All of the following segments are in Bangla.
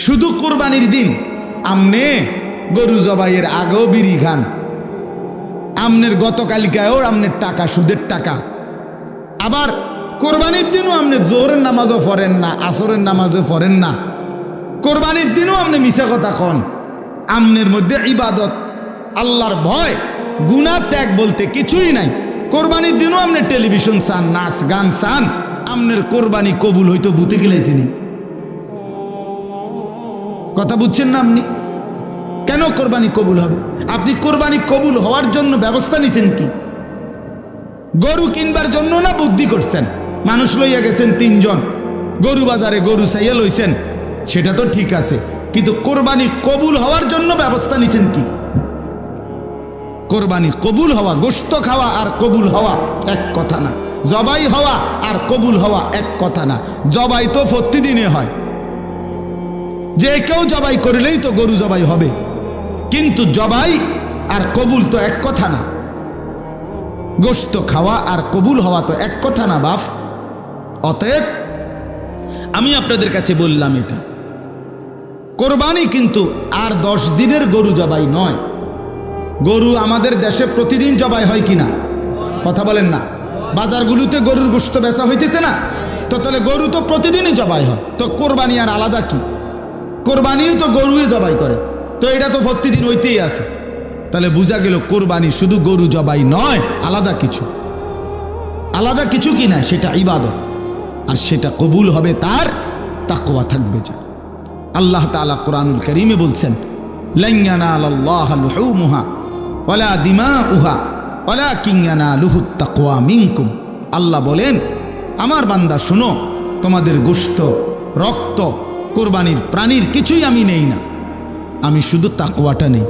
শুধু কোরবানির দিন আমনে গরু জবাইয়ের আগেও বিড়ি খান, আমনের গতকালিকায়ও আমনের টাকা সুদের টাকা, আবার কোরবানির দিনও আপনি জোহরের নামাজও পড়েন না, আসরের নামাজও পড়েন না, কোরবানির দিনও আপনি মিছা কথা কন। আমনের মধ্যে ইবাদত, আল্লাহর ভয়, গুনাহ ত্যাগ বলতে কিছুই নাই। কোরবানির দিনও আপনি টেলিভিশন চান, নাচ গান চান, আমনের কোরবানি কবুল হইতো বুতে গেলেছিনি। কথা বুঝছেন না আপনি? কেন কোরবানি কবুল হবে? আপনি কোরবানি কবুল হওয়ার জন্য ব্যবস্থা নিছেন কি? গরু কিনবার জন্য না বুদ্ধি করছেন? মানুষ লইয়া গেছেন 3 জন, গরু বাজারে গরু চাইয়া লইছেন, সেটা তো ঠিক আছে, কিন্তু কোরবানি কবুল হওয়ার জন্য ব্যবস্থা নিছেন কি? কোরবানি কবুল হওয়া, গোশত খাওয়া আর কবুল হওয়া এক কথা না, জবাই হওয়া আর কবুল হওয়া এক কথা না। জবাই তো প্রতিদিনে হয়, যে কেউ জবাই করলেই তো গরু জবাই হবে, কিন্তু জবাই আর কবুল তো এক কথা না। গোশত খাওয়া আর কবুল হওয়া তো এক কথা না বাপ। অতএব আমি আপনাদের কাছে বললাম, এটা কোরবানি কিন্তু আর 10 দিনের গরু জবাই নয়। গরু আমাদের দেশে প্রতিদিন জবাই হয় কিনা কথা বলেন না? বাজারগুলোতে গরুর গোশত বেচা হইতেছে না? তো তাহলে গরু তো প্রতিদিনই জবাই হয়, তো কোরবানি আর আলাদা কি? কোরবানিও তো গরুই জবাই করে, তো এটা তো প্রতিদিন হইতেই আছে। তাহলে বোঝা গেল কোরবানি শুধু গরু জবাই নয়, আলাদা কিছু। আলাদা কিছু কি না, সেটা ইবাদত, আর সেটা কবুল হবে তার তাকওয়া থাকবে যা। আল্লাহ তাআলা কোরআনুল কারীমে বলছেন, লান ইয়ানালাল্লাহা লুহুমুহা ওয়ালা দিমাউহা ওয়ালাকিন ইয়ানালুহুত তাকওয়া মিনকুম। আল্লাহ বলেন, আমার বান্দা শুনো, তোমাদের গোশত, রক্ত, কোরবানির প্রাণীর কিছুই আমি নেই না, আমি শুধু তাকওয়াটা নেই।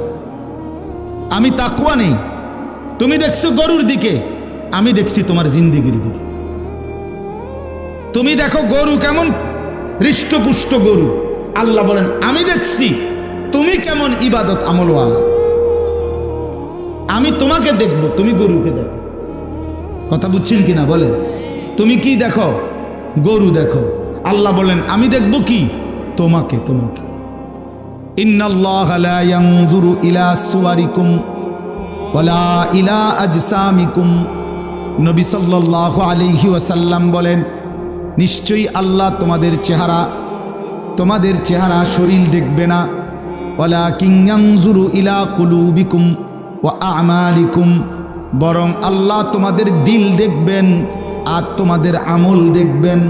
আমি তাকওয়া নেই। তুমি দেখছো গরুর দিকে, আমি দেখছি তোমার জিন্দেগির দিকে। তুমি দেখো গরু কেমন হৃষ্টপুষ্ট গরু, আল্লাহ বলেন আমি দেখছি তুমি কেমন ইবাদত আমলওয়ালা। আমি তোমাকে দেখব, তুমি গরুকে দেখো। কথা বুঝছেন কিনা বলেন? তুমি কি দেখো? গরু দেখো। আল্লাহ বলেন আমি দেখব কি? তোমাকে। তোমাকে ইন্নাল্লাহা লা ইয়ানজুরু ইলা সুওয়ারিকুম ওয়ালা ইলা আজসামিকুম। নবী সাল্লাল্লাহু আলাইহি ওয়াসাল্লাম বলেন, নিশ্চয়ই আল্লাহ তোমাদের চেহারা শরীর দেখবে না, ওয়ালাকিন ইয়ানজুরু ইলা কুলুবিকুম ওয়া আমালিকুম, বরং আল্লাহ তোমাদের দিল দেখবেন আর তোমাদের আমল দেখবেন।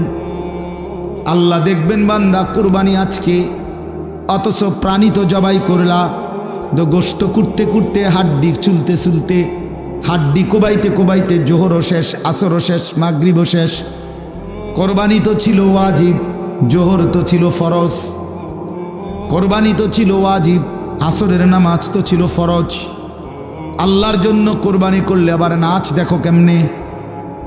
আল্লাহ দেখবেন বান্দা কুরবানি আজকে, অথচ প্রাণী তো জবাই করলা, তো গোশত কুটতে কুটতে, হাড্ডি চুলতে চুলতে, হাড্ডি কোবাইতে কোবাইতে জোহরও শেষ, আসরও শেষ, মাগরিবও শেষ। কোরবানি তো ছিল ওয়াজিব, জোহর তো ছিল ফরজ। কোরবানি তো ছিল ওয়াজিব, আসরের নামাজ তো ছিল ফরজ। আল্লাহর জন্য কোরবানি করলে আবার নাচ দেখো কেমনে।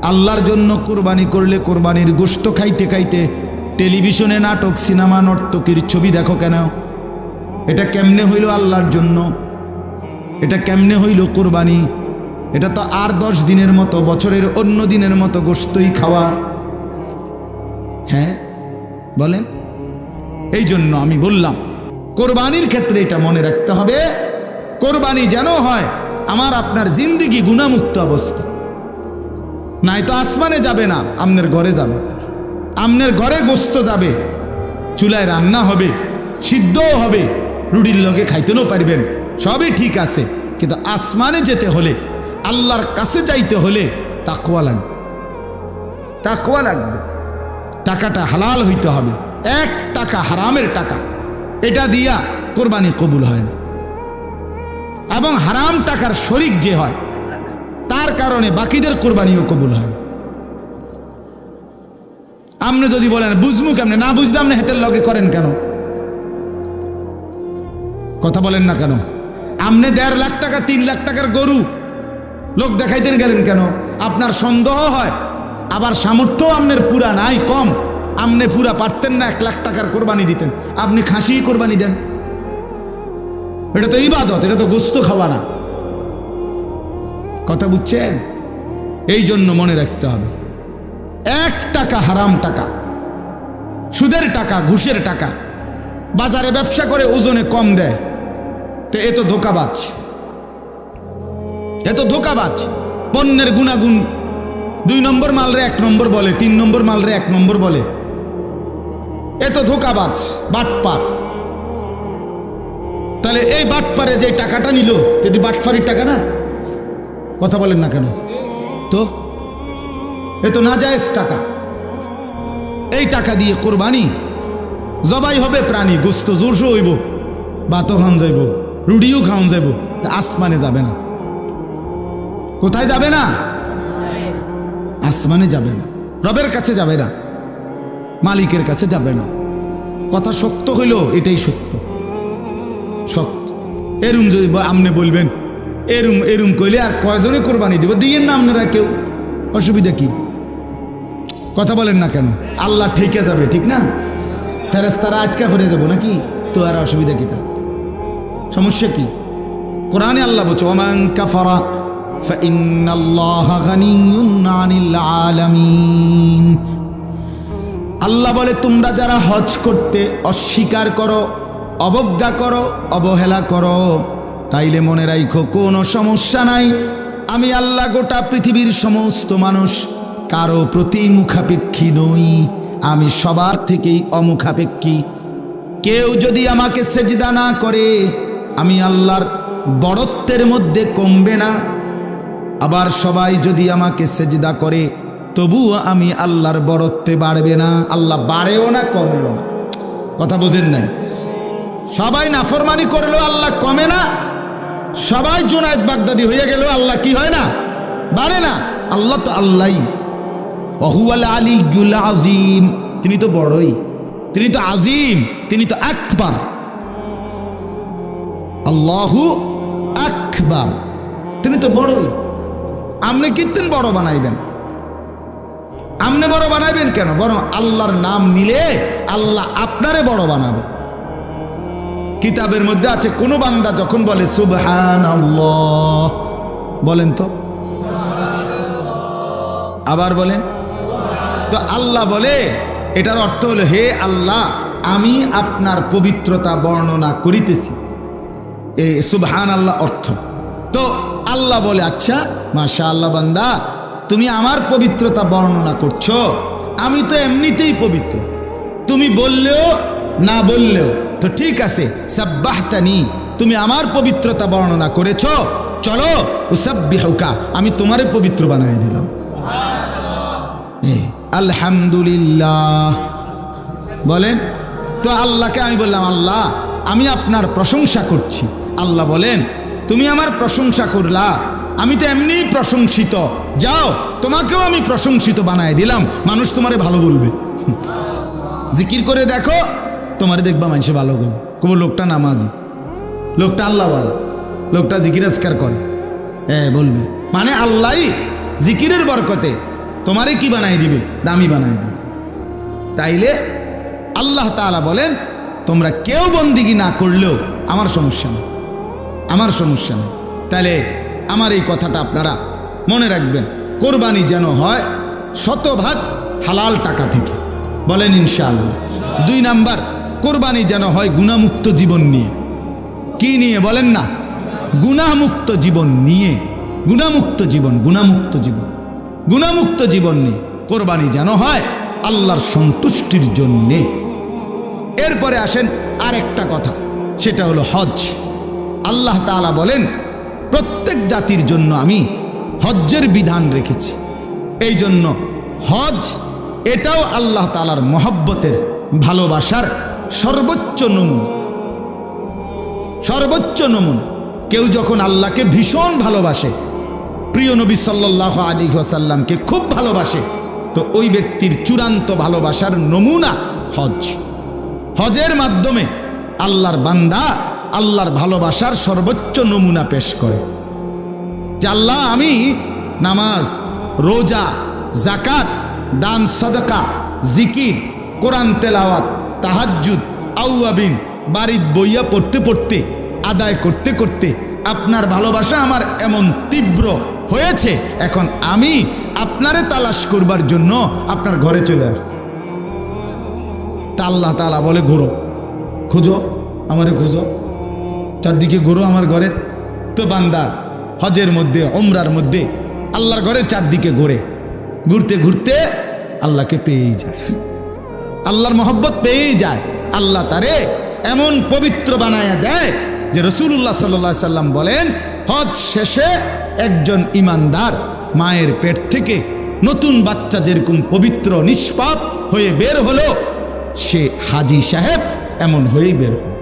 আল্লাহর জন্য কোরবানি করলে কোরবানির গোশত খাইতে খাইতে টেলিভিশনে নাটক, সিনেমা, নর্তকীর ছবি দেখো কেন? এটা কেমনে হইল আল্লাহর জন্য? এটা কেমনে হইল কোরবানি? এটা তো আর 10 দিনের মতো, বছরের অন্য দিনের মতো গোশতই খাওয়া। হ্যাঁ বলেন? এই জন্য আমি বললাম কোরবানির ক্ষেত্রে এটা মনে রাখতে হবে, কোরবানি যেন হয় আমার আপনার জিন্দেগি গুনাহমুক্ত অবস্থা। নাই তো আসমানে যাবে না, আমনের ঘরে যাবে। আমনের ঘরে গোশত যাবে, চুলায় রান্না হবে, সিদ্ধও হবে, রুটির লগে খাইতেও পারবেন, সবই ঠিক আছে। কিন্তু আসমানে যেতে হলে, আল্লাহর কাছে যাইতে হলে তাকওয়া লাগবে। তাকওয়া লাগবে। টাকাটা হালাল হইতে হবে। 1 টাকা হারামের টাকা, এটা দিয়া কোরবানি কবুল হয় না। এবং হারাম টাকার শরিক যে হয়, তার কারণে বাকিদের কোরবানিও কবুল হয় না। আপনি যদি বলেন বুঝমু কেমনে, না বুঝলে আপনি হাতের লগে করেন কেন? কথা বলেন না কেন? আপনি 1.5 লাখ টাকা, 3 লাখ টাকার গরু লোক দেখাইতেন গেলেন কেন? আপনার সন্দেহ হয়, আবার সামর্থ্য আপনার পুরা নাই, কম। আপনি পুরা পারতেন না 1 লাখ টাকার কোরবানি দিতেন, আপনি খাসি কোরবানি দেন। এটা তো ইবাদত, এটা তো গোশত খাওয়া না। কথা বুঝছেন? এই জন্য মনে রাখতে হবে, 1 টাকা হারাম টাকা, সুদের টাকা, ঘুষের টাকা, বাজারে ব্যবসা করে ওজনে কম দেয়, তো এ তো ধোঁকাবাজ, এ তো ধোঁকাবাজ। পণ্যের গুণাগুণ 2 নম্বর মালরে 1 নম্বর বলে, 3 নম্বর মালরে 1 নম্বর বলে, এ তো ধোঁকাবাজ, বাটপার। তাহলে এই বাটপারে যে টাকাটা নিল, এটি বাটপারির টাকা না? কথা বলেন না কেন? তো এ তো নাজায়েজ টাকা। এই টাকা দিয়ে কোরবানি জবাই হবে প্রাণী, গোস্ত জোরসো হইব, ভাতও খাওয়ান যাইব, রুটিও খাওয়ান যাইব, তা আসমানে যাবে না। কোথায় যাবে না? আসমানে যাবে না, রবের কাছে যাবে না, মালিকের কাছে যাবে না। কথা শক্ত হইল, এটাই সত্য, শক্ত। এরুম যদি আমনে বলবেন এরুম এরুম কইলে আর কয়জনে কোরবানি দিব? দিয়েন না আপনারা কেউ, অসুবিধা কি? কথা বলেন না কেন? আল্লাহ ঠেকে যাবে, ঠিক না? ফেরেশতারা আটকা ফিরে যাবো নাকি? তো আর অসুবিধা কি? তা সমস্যা কি? কোরআনে আল্লাহ বলছে ওমান কাফারা ফাইন্নাল্লাহা গানিয়্যুন আনিল আলামিন। আল্লাহ বলে তোমরা যারা হজ করতে অস্বীকার করো, অবজ্ঞা করো, অবহেলা করো, তাইলে মনে রাখো কোনো সমস্যা নাই, আমি আল্লাহ গোটা পৃথিবীর সমস্ত মানুষ কারো প্রতি মুখাপেক্ষী নই, আমি সবার থেকেই অমুখাপেক্ষী। কেউ যদি আমাকে সেজদা না করে আমি আল্লাহর বড়ত্বের মধ্যে কমবে না, আবার সবাই যদি আমাকে সেজদা করে তবুও আমি আল্লাহর বড়ত্বে বাড়বে না। আল্লাহ বাড়েও না কমেও না। কথা বোঝেন নাই? সবাই নাফরমানি করলেও আল্লাহ কমে না, সবাই জুনায়েদ বাগদাদি হয়ে গেলেও আল্লাহ কি হয় না? বাড়ে না। আল্লাহ তো আল্লাহই, ওহুয়াল আলিয়্যুল আযীম, তিনি তো বড়ই, তিনি তো আজিম, তিনি তো আকবার। আল্লাহু আকবার, তিনি তো বড়ই। আপনি কীর্তন বড় বানাইবেন? আপনি বড় বানাইবেন কেন? বরং আল্লাহর নাম নিলে আল্লাহ আপনারে বড় বানাবে। কিতাবের মধ্যে আছে কোন বান্দা যখন বলে সুবহানাল্লাহ, বলেন তো, আবার বলেন তো, আল্লাহ বলে এটার অর্থ হলো হে আল্লাহ আমি আপনার পবিত্রতা বর্ণনা করিতেছি, এই সুবহানাল্লাহ অর্থ। তো আল্লাহ বলে আচ্ছা মাশাআল্লাহ বান্দা তুমি আমার পবিত্রতা বর্ণনা করছো, আমি তো এমনিতেই পবিত্র, তুমি বললেও না বললেও তো ঠিক আছে, সাব্বাহতানি, তুমি আমার পবিত্রতা বর্ণনা করেছো, চলো উসাব্বিহুকা, আমি তোমারে পবিত্র বানাই দিলাম। আলহামদুলিল্লাহ বলেন তো। আল্লাহকে আমি বললাম আল্লাহ আমি আপনার প্রশংসা করছি। আল্লাহ বলেন তুমি আমার প্রশংসা করলা, আমি তো এমনিই প্রশংসিত, যাও তোমাকেও আমি প্রশংসিত বানায় দিলাম, মানুষ তোমারে ভালো বলবে। জিকির করে দেখো, তোমারে দেখবা মানুষে ভালো করবে, কবো লোকটা নামাজি, লোকটা আল্লাহওয়ালা, লোকটা জিকির আজকার করে, বলবে মানে আল্লাহই জিকিরের বরকতে তোমারে কি বানাই দিবে? দামি বানাই দিবে। তাইলে আল্লাহ তাআলা বলেন তোমরা কেউ বন্দিগি না করলেও আমার সমস্যা নেই, আমার সমস্যা নেই। তাইলে আমার এই কথাটা আপনারা মনে রাখবেন, কোরবানি যেন হয় 100% হালাল টাকা থেকে, বলেন ইনশাআল্লাহ। 2 নাম্বার, কোরবানি যেন হয় গুনাহমুক্ত জীবন নিয়ে। কি নিয়ে বলেন না? গুনাহমুক্ত জীবন নিয়ে। গুনাহমুক্ত জীবন, গুনাহমুক্ত জীবন, গুনাহমুক্ত জীবন নিয়ে কোরবানি যেন হয় আল্লাহর সন্তুষ্টির জন্যে। এরপরে আসেন আরেকটা কথা, সেটা হলো হজ। আল্লাহ তাআলা বলেন প্রত্যেক জাতির জন্য আমি হজ্জের বিধান রেখেছি। এই জন্য হজ এটাও আল্লাহ তাআলার মহব্বতের ভালোবাসার সর্বোচ্চ নমুনা, সর্বোচ্চ নমুনা। কেউ যখন আল্লাহকে ভীষণ ভালোবাসে, প্রিয় নবী সাল্লাল্লাহু আলাইহি ওয়াসাল্লামকে খুব ভালোবাসে, তো ওই ব্যক্তির চূড়ান্ত ভালোবাসার নমুনা হজ। হজের মাধ্যমে আল্লাহর বান্দা আল্লাহর ভালোবাসার সর্বোচ্চ নমুনা পেশ করে যে আল্লাহ আমি নামাজ, রোজা, যাকাত, দান সদকা, জিকির, কোরআন তেলাওয়াত, তাহাজ্জুদ, আউয়াবিন বাড়িত বইয়া পড়তে পড়তে, আদায় করতে করতে আপনার ভালোবাসা আমার এমন তীব্র হয়েছে, এখন আমি আপনারে তালাশ করবার জন্য আপনার ঘরে চলে আসছি। তা আল্লাহ তাআলা বলে ঘোরো, খোঁজো, আমারে খোঁজো, চারদিকে ঘোরো আমার ঘরের। তো বান্দা হজের মধ্যে ওমরার মধ্যে আল্লাহর ঘরের চারদিকে ঘোরে, ঘুরতে ঘুরতে আল্লাহকে পেয়েই যায়, আল্লাহর মহব্বত পেয়েই যায়। আল্লাহ তারে এমন পবিত্র বানায়া দেয় যে রাসূলুল্লাহ সাল্লাল্লাহু আলাইহি সাল্লাম বলেন, হজ শেষে একজন ইমানদার মায়ের পেট থেকে নতুন বাচ্চা যেরকম পবিত্র নিষ্পাপ হয়ে বের হলো, সে হাজী সাহেব এমন হয়েই বের হলো।